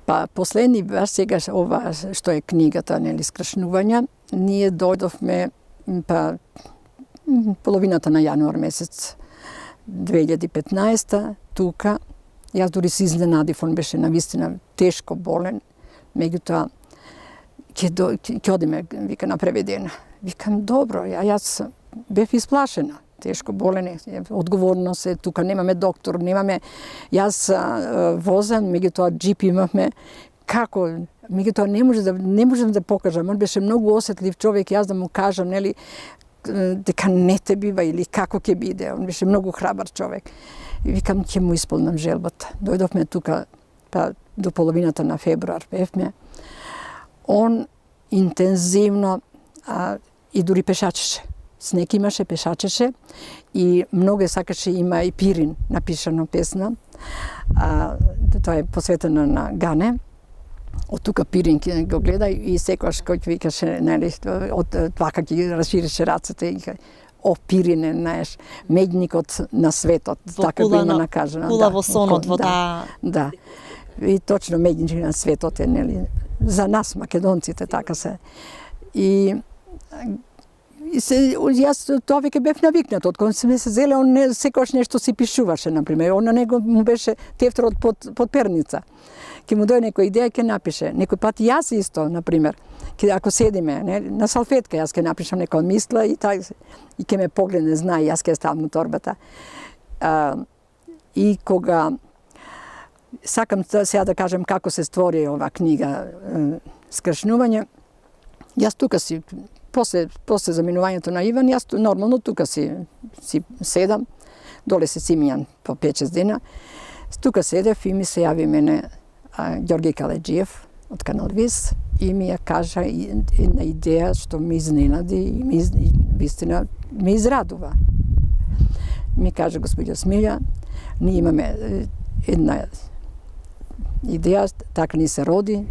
Па последни баш сега ова што е книгата, нели, скршнувања, ние дојдовме па половината на јануар месец 2015 тука. Јас дури се изненадив, он беше навистина тешко болен. Меѓутоа ќе одиме, вика, на преведена. Викам, добро, јас бев исплашена. Тешко болен, одговорност е, тука немаме доктор, немаме, јас возам, меѓутоа джип имавме, како, меѓутоа не можам да покажам, он беше многу осетлив човек, јас да му кажам, нели, дека не те бива или како ќе биде, он беше многу храбар човек. И викам, ќе му исполнам желбата. Дојдовме тука, па до половината на февруар бевме. Он интензивно и дури пешачеше. Снег имаше, пешачеше и многу сакаше, има и Пирин напишано песна. Тоа е посветено на Гане. Од тука Пирин ќе го гледа и секогаш кој викаше, нели, од твака ќе расширеше рацете и о, Пирине, знаеш, медникот на светот, така го има накажано. Кула во сонот, во таа... Да, и точно медник на светот е, нели, за нас, македонците, така се. И јас тоа веќе бев навикнат, од кога сме се зеле, он секогаш нешто си пишуваше, например. Он на него му беше тефтерот под перница. Ке му дојде некоја идеја, ке напише. Некој пат јас исто, например, ако седиме, не, на салфетка јас ке напишам некоја мисла и ке ме погледне, знае, јас ке ставам на торбата. И кога сакам сега да кажем како се створи ова книга Скршнување, јас тука си после заминувањето на Иван, јас нормално тука си седам, доле се Симијан по 5-6 дена. Тука седев и ми се јави мене Ѓорги Каледжиев од Канал Виз и ми ја кажа една идеја што ми изненади и вистина ме израдува. Ми кажа, господјо Смилја, ние имаме една идеја, така ни се роди,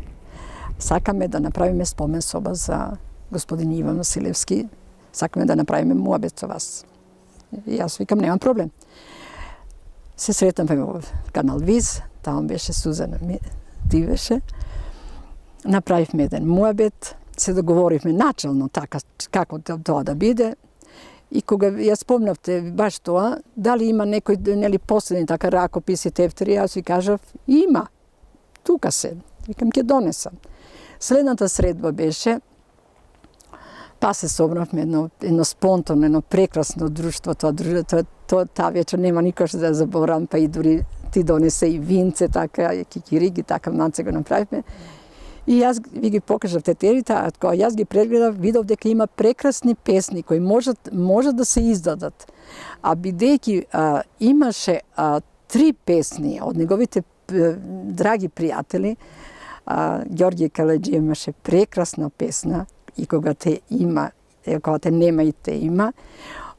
сакаме да направиме спомен соба за господин Иван Василевски, сакаме да направиме муабет со вас. И јас викам, немам проблем. Се сретнавме во Канал Виз, таму беше Сузана Дивеше. Направивме еден муабет, се договоривме начално така како тоа да биде. И кога ја спомнавте баш тоа, дали има некој, нели, последни така ракописи, тефтери, јас ви кажав, има. Тука се. Викам, ќе донесам. Следната средба беше, па се собравме едно спонтано, едно прекрасно друштво, таа вечер нема никош да заборавам, па и дури ти донесе и винце, така, и кикириги, така манце го направивме. И јас ви ги покажав тетерите, а кога јас ги прегледав, видов дека има прекрасни песни кои можат да се издадат. А бидејќи имаше 3 песни од неговите драги пријатели, Ѓорги Каледжиев имаше прекрасна песна и кога те има, кога те нема и те има,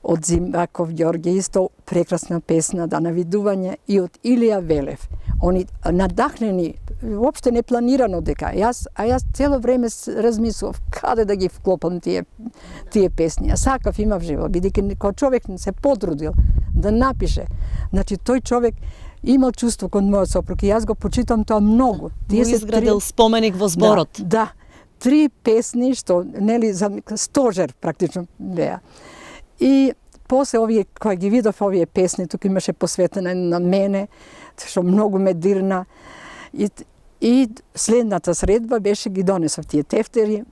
од Зимбаков Ѓорги исто прекрасна песна, да навидување, и од Илија Велев. Они надахнени, воопште не планирано дека. Јас цело време размислував каде да ги вклопам тие песни. А сакав, имав живо, бидејќи кога човек се потрудил да напише, значи тој човек имал чувство кон мојот сопруг и јас го почитам тоа многу. Тие се изградил споменик во зборот. Да, 3 песни што, нели, за стожер практично беа. И после овие, кои ги видов овие песни, тука имаше посветена на мене, што многу ме дирна. И следната средба беше, ги донесов тие тефтери,